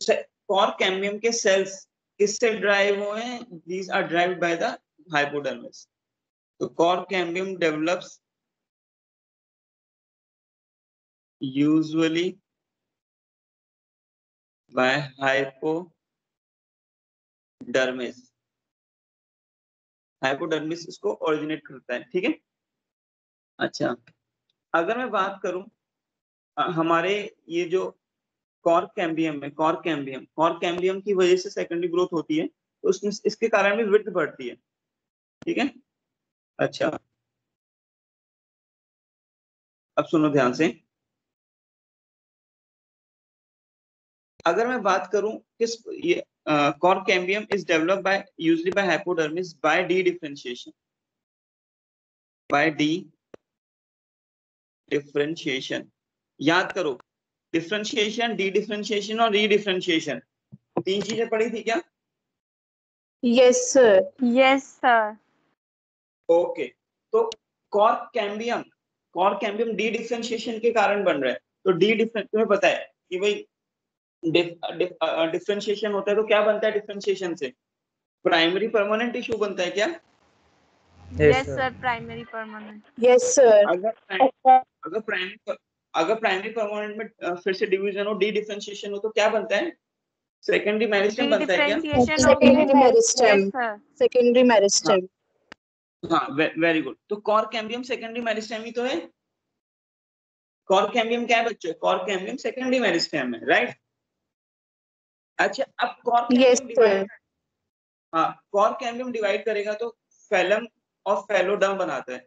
कॉर्क कैम्बियम के सेल्स किससे ड्राइव हुए हैं? These are derived by the hypodermis. तो cork cambium develops usually by hypodermis. Hypodermis इसको ओरिजिनेट करता है। ठीक है, अच्छा, अगर मैं बात करूं हमारे ये जो कॉर्क कैम्बियम है, कॉर्क कैम्बियम की वजह से सेकेंडरी ग्रोथ होती है, तो उसमें इसके कारण भी विड्थ बढ़ती है। ठीक है, अच्छा, अब सुनो ध्यान से। अगर मैं बात करूं किस, ये cork cambium is developed by usually by hypodermis by dedifferentiation, by dedifferentiation. याद करो, डिफरेंशिएशन, डी डिफरेंशिएशन और री डिफरेंशिएशन, तीन चीजें पढ़ी थी क्या? Yes, sir. Yes sir. Okay, तो कॉर्क कैम्बियम डी डिफरेंशिएशन के कारण बन रहा है। तो डी डिफरेंट, तुम्हें पता है कि भाई डिफरेंशिएशन होता है तो क्या बनता है डिफरेंशिएशन से? प्राइमरी परमानेंट टिश्यू बनता है क्या? Yes sir, primary permanent. Yes, sir. अगर अगर प्राइमरी अगर प्राइमरी परमानेंट में फिर से डिवीजन हो, डी डिफरेंशिएशन हो, तो क्या बनता है? सेकेंडरी मेरिस्टेम डी बनता है क्या? डिफरेंशिएशन Secondary होके। meristem. Yes sir. Secondary हाँ, meristem. हाँ, वेरी गुड। तो कॉर्क कैम्बियम सेकेंडरी मेरिस्टेम ही तो है। कॉर्क कैम्बियम क्या है बच्चों? कॉर्क कैम्बियम सेकेंडरी मेरिस्टेम है, राइट? अच्छा, अब cork Yes, cambium sir. Divide, हाँ, कॉर्क कैम्बियम डिवाइड करेगा तो फेलम और फेलोडम बनाता है।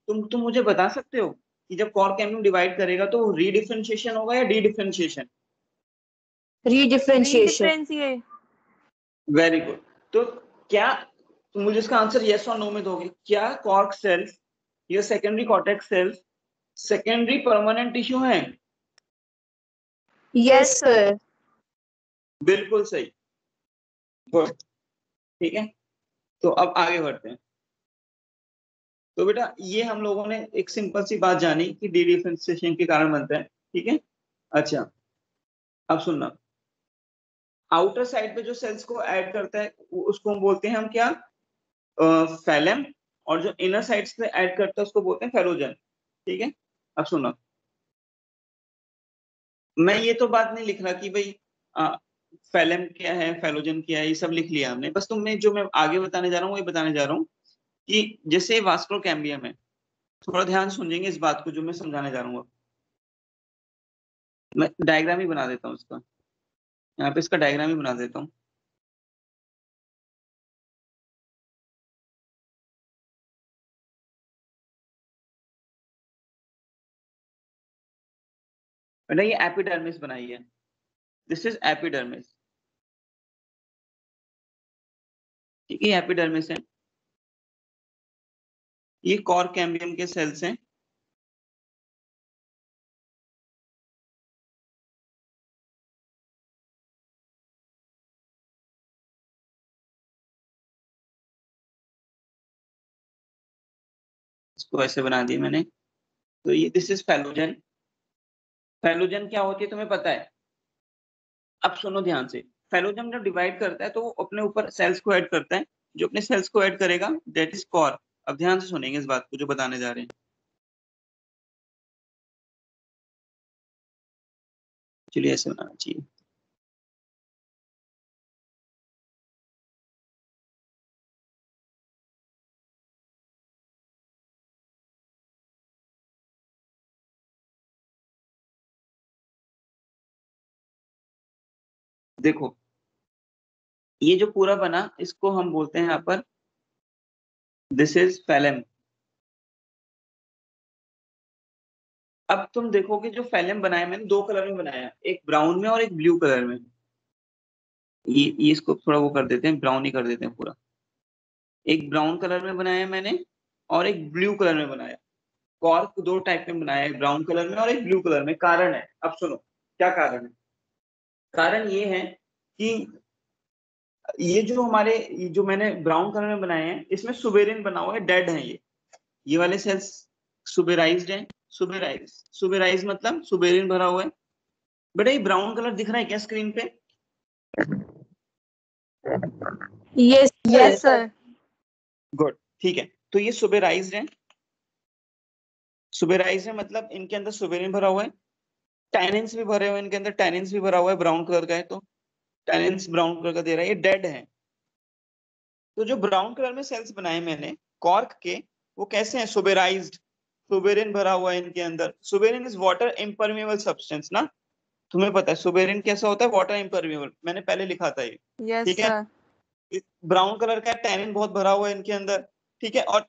तुम मुझे बता सकते हो कि जब कॉर्क कैम्बियम डिवाइड करेगा तो रीडिफरेंशिएशन होगा या dedifferentiation? Redifferentiation. Redifferentiate. Very good. तो क्या तुम मुझे इसका आंसर यस और नो में दोगे? क्या कॉर्क सेल्स या secondary cortex cells secondary permanent tissue हैं? Yes, sir. बिल्कुल सही, गुड। ठीक है, तो अब आगे बढ़ते हैं। तो बेटा ये हम लोगों ने एक सिंपल सी बात जानी कि डी डिफरेंशिएशन के कारण बनता है। ठीक है, अच्छा, अब सुनना, आउटर साइड पे जो सेल्स को ऐड करता है उसको हम बोलते हैं हम क्या, फैलम, और जो इनर साइड पे ऐड करता है उसको बोलते हैं फेलोजन। ठीक है, अब सुनो, मैं ये तो बात नहीं लिख रहा कि भाई फैलम क्या है, फेलोजन क्या है, ये सब लिख लिया हमने, बस तुमने जो मैं आगे बताने जा रहा हूँ, ये बताने जा रहा हूँ कि जैसे वास्कुलर कैम्बियम है, थोड़ा ध्यान सुनेंगे इस बात को जो मैं समझाने जा रहा हूँ। मैं डायग्राम ही बना देता हूँ इसका, यहाँ पे इसका डायग्राम ही बना देता हूँ। बेटा ये एपिडर्मिस बनाई है, दिस इज एपिडर्मिस। ठीक है, एपिडर्मिस है, ये कॉर कैम्बियम के सेल्स हैं। इसको ऐसे बना दिया मैंने। तो ये दिस इज फेलोजन। फेलोजन क्या होती है तुम्हें पता है? अब सुनो ध्यान से, फेलोजन जब डिवाइड करता है तो वो अपने ऊपर सेल्स को ऐड करता है, जो अपने सेल्स को ऐड करेगा दैट इज कॉर। अब ध्यान से सुनेंगे इस बात को जो बताने जा रहे हैं। चलिए ऐसे बनाना चाहिए। देखो ये जो पूरा बना इसको हम बोलते हैं यहाँ पर दिस इज फैलम। अब तुम देखोगे जो फैलम बनाया मैंने दो कलर में बनाया, एक ब्राउन में और एक ब्लू कलर में। ये इसको थोड़ा वो कर देते हैं, ब्राउन ही कर देते हैं पूरा। एक ब्राउन कलर में बनाया मैंने और एक ब्लू कलर में बनाया। कॉर्क दो टाइप में बनाया, एक ब्राउन कलर में और एक ब्लू कलर में। कारण है, अब सुनो क्या कारण है। कारण ये है कि ये जो हमारे जो मैंने ब्राउन कलर में बनाए हैं इसमें सुबेरिन बना हुआ है, डेड है ये वाले सेल्स सुबेराइज्ड हैं। सुबेराइज, सुबेराइज मतलब सुबेरिन भरा हुआ है। बेटा ये ब्राउन कलर दिख रहा है क्या स्क्रीन पे? Yes, yes sir. Sir. Good, ठीक है। तो ये सुबेराइज्ड हैं, सुबेराइज है मतलब इनके अंदर सुबेरिन भरा हुआ है, टैनिन्स भी भरे हुए हैं इनके अंदर, टैनिन्स भी भरा हुआ है, ब्राउन कलर का है तो टैनिन्स ब्राउन कलर का दे रहा है, ये डेड है। तो जो ब्राउन कलर में सेल्स बनाए मैंने कॉर्क के, वो कैसे हैं? सुबेराइज्ड, सुबेरिन भरा हुआ है इनके अंदर। Suberin is water impermeable substance ना, तुम्हें पता है सुबेरिन कैसा होता है? वाटर इम्परमेबल, मैंने पहले लिखा था ये। यस ठीक है, सर। ब्राउन कलर का टैनिन बहुत भरा हुआ है इनके अंदर। ठीक है, और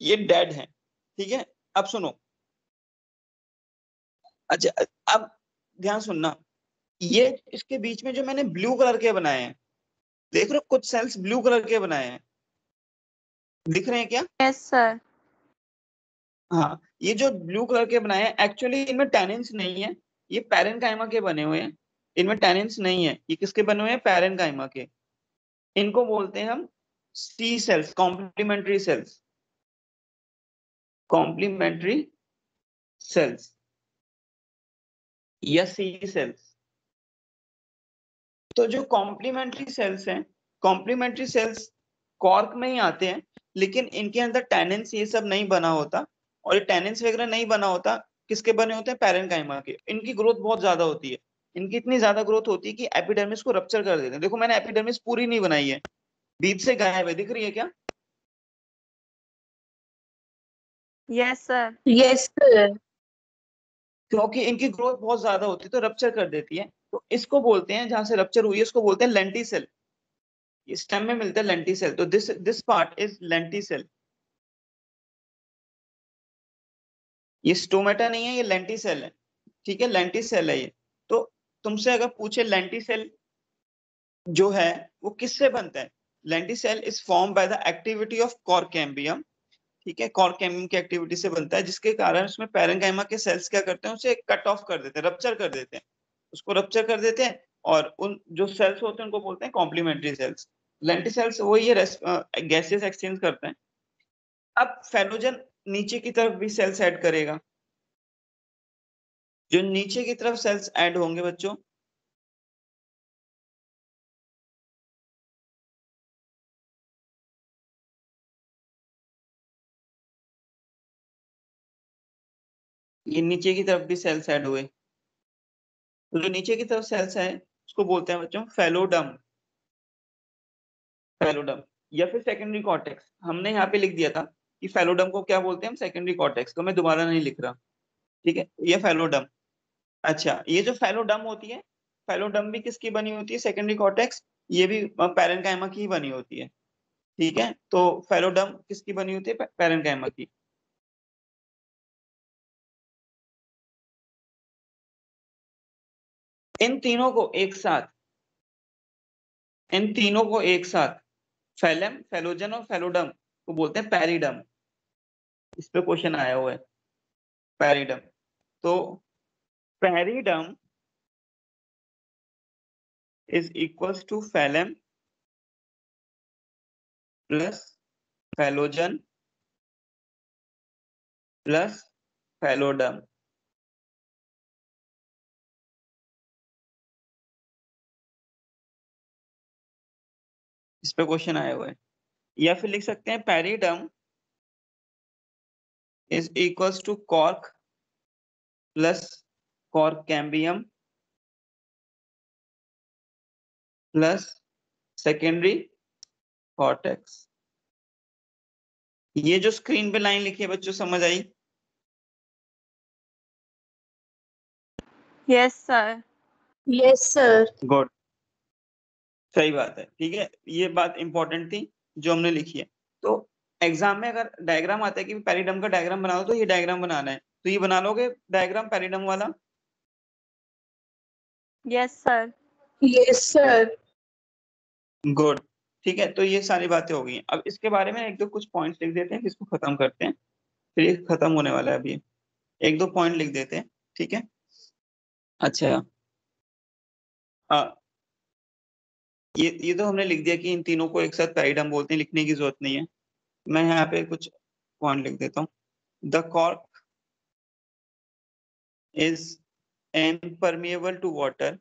ये डेड है। ठीक है, अब सुनो, अच्छा अब ध्यान सुनना, ये इसके बीच में जो मैंने ब्लू कलर के बनाए हैं, देख रहे हो कुछ सेल्स ब्लू कलर के बनाए हैं, दिख रहे हैं क्या? Yes sir. हाँ, ये जो ब्लू कलर के बनाए हैं एक्चुअली इनमें टैनिन्स नहीं है, ये पैरेनकाइमा के बने हुए हैं। इनमें टैनिन्स नहीं है, ये किसके बने हुए हैं? पैरेनकाइमा के। इनको बोलते हैं हम C cells, complementary cells, complementary cells या सी सेल्स। तो जो कॉम्प्लीमेंट्री सेल्स हैं, कॉम्प्लीमेंट्री सेल्स कॉर्क में ही आते हैं, लेकिन इनके अंदर टैनिन्स ये सब नहीं बना होता, और ये टैनिन्स वगैरह नहीं बना होता, किसके बने होते हैं? पैरेनकाइमा के। इनकी ग्रोथ बहुत ज्यादा होती है, इनकी इतनी ज्यादा ग्रोथ होती है कि एपिडर्मिस को रप्चर कर देते हैं। देखो मैंने एपिडर्मिस पूरी नहीं बनाई है, बीच से गायब है, दिख रही है क्या? Yes sir. Yes, sir. क्योंकि इनकी ग्रोथ बहुत ज्यादा होती है तो रप्चर कर देती है। तो इसको बोलते हैं, जहां से रप्चर हुई है उसको बोलते हैं लेंटिसेल। स्टेम में मिलता है लेंटिसेल, तो दिस पार्ट इज लेंटिसेल। ये स्टोमेटा नहीं है, ये लेंटिसेल है। ठीक है, लेंटिसेल है ये। तो तुमसे अगर पूछे लेंटिसेल जो है वो किससे बनता है? Lenticel is form by the activity of cork cambium. ठीक है, कॉर्केम्बियम की एक्टिविटी से बनता है, जिसके कारण उसमें पैरेन्काइमा के सेल्स क्या करते हैं? उसे कट ऑफ कर देते हैं, रप्चर कर देते हैं, उसको रप्चर कर देते हैं, और उन जो सेल्स होते हैं उनको बोलते हैं कॉम्प्लीमेंट्री सेल्स। लेंटिसेल्स वही है, गैसेस एक्सचेंज करते हैं। अब फेलोजन नीचे की तरफ भी सेल्स ऐड करेगा। जो नीचे की तरफ सेल्स ऐड होंगे बच्चों, ये नीचे की तरफ भी सेल्स ऐड हुए, तो जो नीचे की तरफ सेल्स है उसको बोलते हैं बच्चों फेलोडम। फेलोडम या फिर सेकेंडरी कॉर्टेक्स। हमने यहाँ पे लिख दिया था कि फेलोडम को क्या बोलते हैं हम, सेकेंडरी कॉर्टेक्स, तो मैं दोबारा नहीं लिख रहा। ठीक है, ये फेलोडम। अच्छा, ये जो फेलोडम होती है, फेलोडम भी किसकी बनी होती है, सेकेंडरी कॉर्टेक्स, ये भी पैरेन्काइमा की ही बनी होती है। ठीक है, तो फेलोडम किसकी बनी होती है, पैरेन्काइमा की। इन तीनों को एक साथ, इन तीनों को एक साथ फेलम, फेलोजन और फेलोडम को बोलते हैं पैरिडम। इस पे क्वेश्चन आया हुआ है, पैरिडम। तो periderm is equals to phellem plus phellogen plus phelloderm. इस पे क्वेश्चन आया हुआ है। या फिर लिख सकते हैं periderm is equals to cork plus cork cambium plus secondary cortex. ये जो स्क्रीन पे लाइन लिखी है बच्चों, समझ आई? Yes sir. Yes, sir. Good, सही बात है। ठीक है, ये बात इंपॉर्टेंट थी जो हमने लिखी है। तो एग्जाम में अगर डायग्राम आता है कि पैरिडम का डायग्राम बना दो, तो ये डायग्राम बनाना है, तो ये बना लोगे डायग्राम पैरिडम वाला? Yes sir. Yes, sir. Good. ठीक है, तो ये सारी बातें हो गई हैं। अब इसके बारे में एक दो कुछ पॉइंट्स लिख देते हैं, इसको खत्म करते हैं, फिर ये खत्म होने वाला है अभी। एक दो पॉइंट लिख देते हैं, ठीक है। अच्छा, ये तो हमने लिख दिया कि इन तीनों को एक साथ पैरिडम बोलते हैं, लिखने की जरूरत नहीं है। मैं यहाँ पे कुछ पॉइंट लिख देता हूँ। The cork is impermeable to water.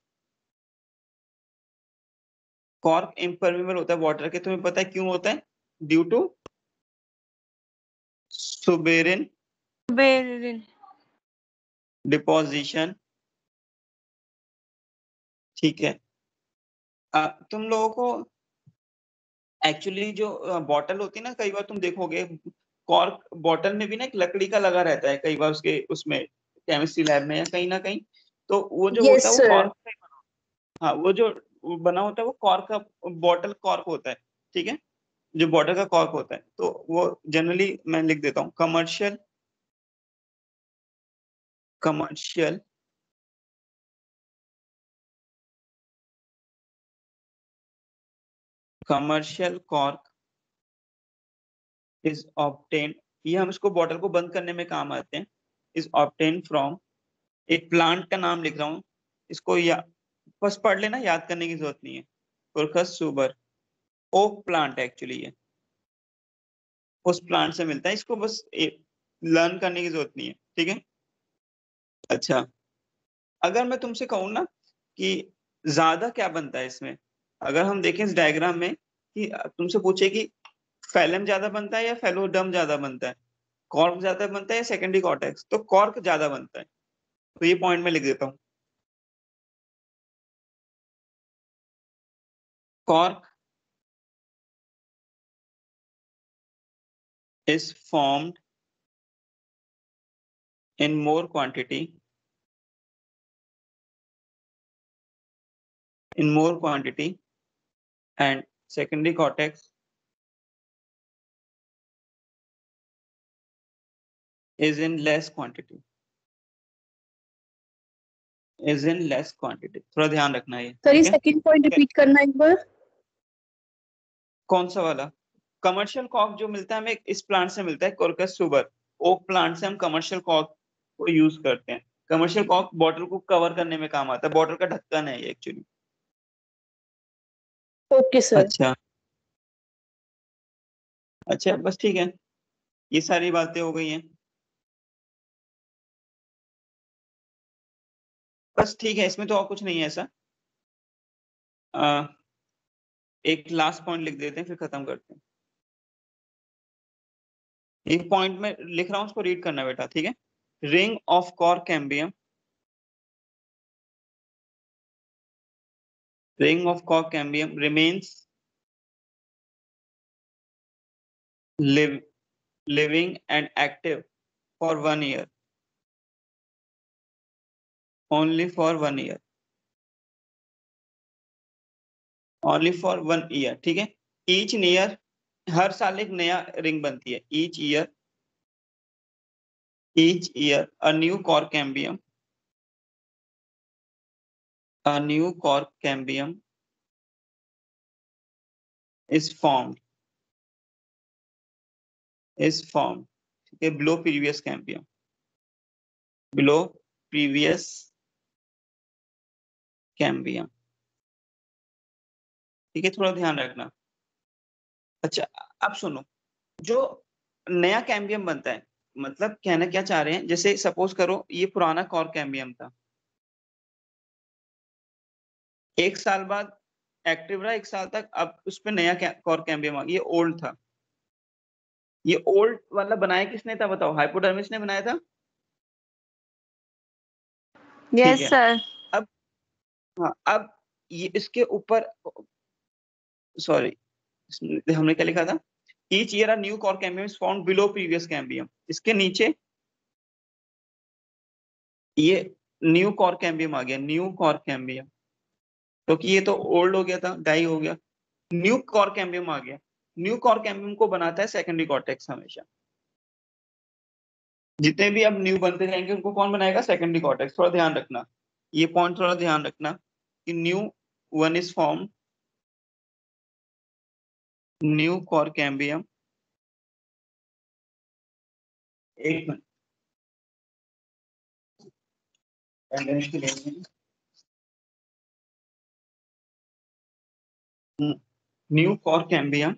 Cork impermeable होता है वाटर के, तुम्हें पता है क्यों होता है? ड्यू टू सुबेरिन बेरिन। डिपोजिशन। ठीक है, तुम लोगों को एक्चुअली जो बॉटल होती है ना, कई बार तुम देखोगे कॉर्क बॉटल में भी ना एक लकड़ी का लगा रहता है, कई बार उसके उसमें केमिस्ट्री लैब में या कहीं ना कहीं। तो वो जो होता Yes, है वो sir. कॉर्क का ही बना, हाँ वो जो बना होता है वो कॉर्क का, बॉटल कॉर्क होता है। ठीक है, जो बॉटल का कॉर्क होता है, तो वो जनरली मैं लिख देता हूँ commercial, commercial commercial cork is obtain. ये हम इसको बॉटल को बंद करने में काम आते हैं। इज ऑब्टेन फ्रॉम, एक प्लांट का नाम लिख रहा हूँ, इसको या बस पढ़ लेना, याद करने की जरूरत नहीं है। कोरकस सुबर, ओक प्लांट है एक्चुअली ये, उस प्लांट से मिलता है, इसको बस लर्न करने की जरूरत नहीं है। ठीक है। अच्छा, अगर मैं तुमसे कहूँ ना कि ज्यादा क्या बनता है इसमें, अगर हम देखें इस डायग्राम में कि तुमसे पूछे कि फैलम ज्यादा बनता है या फेलोडम ज्यादा बनता है, कॉर्क ज्यादा बनता है या सेकेंडरी कॉर्टेक्स, तो कॉर्क ज्यादा बनता है। तो ये पॉइंट में लिख देता हूँ, cork is formed in more quantity, in more quantity, and secondary cortex is in less quantity, is in less quantity। थोड़ा ध्यान रखना है ये, Sir, ये ठीक है। second point repeat करना एक बार. कौन सा वाला? कमर्शियल कॉर्क जो मिलता है हमें इस प्लांट से मिलता है, कोरकस सुबर, ओक प्लांट से हम कमर्शियल कॉर्क को यूज करते हैं। कमर्शियल कॉर्क बॉटल को कवर करने में काम आता है, बॉटल का ढक्कन है ये एक्चुअली। Okay, sir. अच्छा, अच्छा बस ठीक है, ये सारी बातें हो गई हैं। बस ठीक है, इसमें तो और कुछ नहीं है ऐसा। एक लास्ट पॉइंट लिख देते हैं, फिर खत्म करते हैं। एक पॉइंट में लिख रहा हूँ, उसको रीड करना बेटा, ठीक है। ring of core cambium remains living and active for 1 year, only for 1 year, only for 1 year, ठीक है। each year, हर साल एक नया रिंग बनती है। each year a new core cambium is formed, ठीक है, below previous cambium, ठीक है, थोड़ा ध्यान रखना। अच्छा, अब सुनो, जो नया कैम्बियम बनता है, मतलब कहना क्या चाह रहे हैं, जैसे सपोज करो ये पुराना कॉर कैम्बियम था, 1 साल बाद एक्टिव रहा, 1 साल तक, अब उस पे नया कॉर कैम्बियम आ गया, ये ओल्ड था। ये ओल्ड वाला बनाया किसने था बताओ? हाइपोडर्मिस ने बनाया था। Yes sir. अब हाँ, अब ये इसके ऊपर, सॉरी, हमने क्या लिखा था? Each year a new core cambium is found below previous cambium। इसके नीचे ये न्यू कॉर कैम्बियम आ गया, न्यू कॉर कैम्बियम, क्योंकि ये तो ओल्ड हो गया था, डाई हो गया, न्यू कॉर कैम्बियम आ गया। न्यू कॉर कैम्बियम को बनाता है सेकेंडरी कॉर्टेक्स हमेशा। जितने भी अब न्यू बनते जाएंगे उनको कौन बनाएगा? Secondary cortex. थोड़ा ध्यान रखना, ये पॉइंट थोड़ा ध्यान रखना कि new one is form, new cork cambium, एक minute, new cork cambium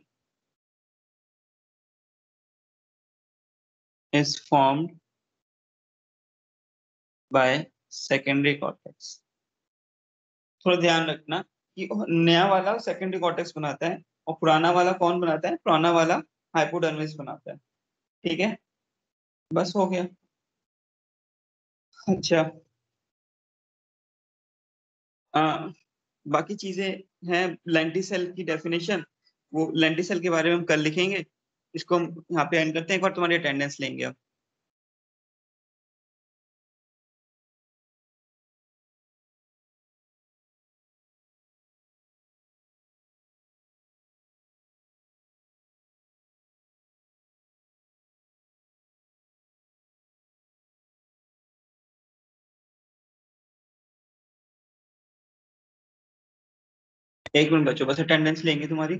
is formed by secondary cortex। थोड़ा ध्यान रखना कि नया वाला सेकेंडरी कॉर्टेक्स बनाता है और पुराना वाला कौन बनाता है? पुराना वाला हाइपोडर्मिस बनाता है, ठीक है, बस हो गया। अच्छा, बाकी चीजें हैं, लेंटिसेल की डेफिनेशन, वो लेंटिसेल के बारे में हम कल लिखेंगे। इसको हम यहाँ पे एंड करते हैं, एक बार तुम्हारी अटेंडेंस लेंगे अब। एक मिनट बच्चों, बस अटेंडेंस लेंगे तुम्हारी।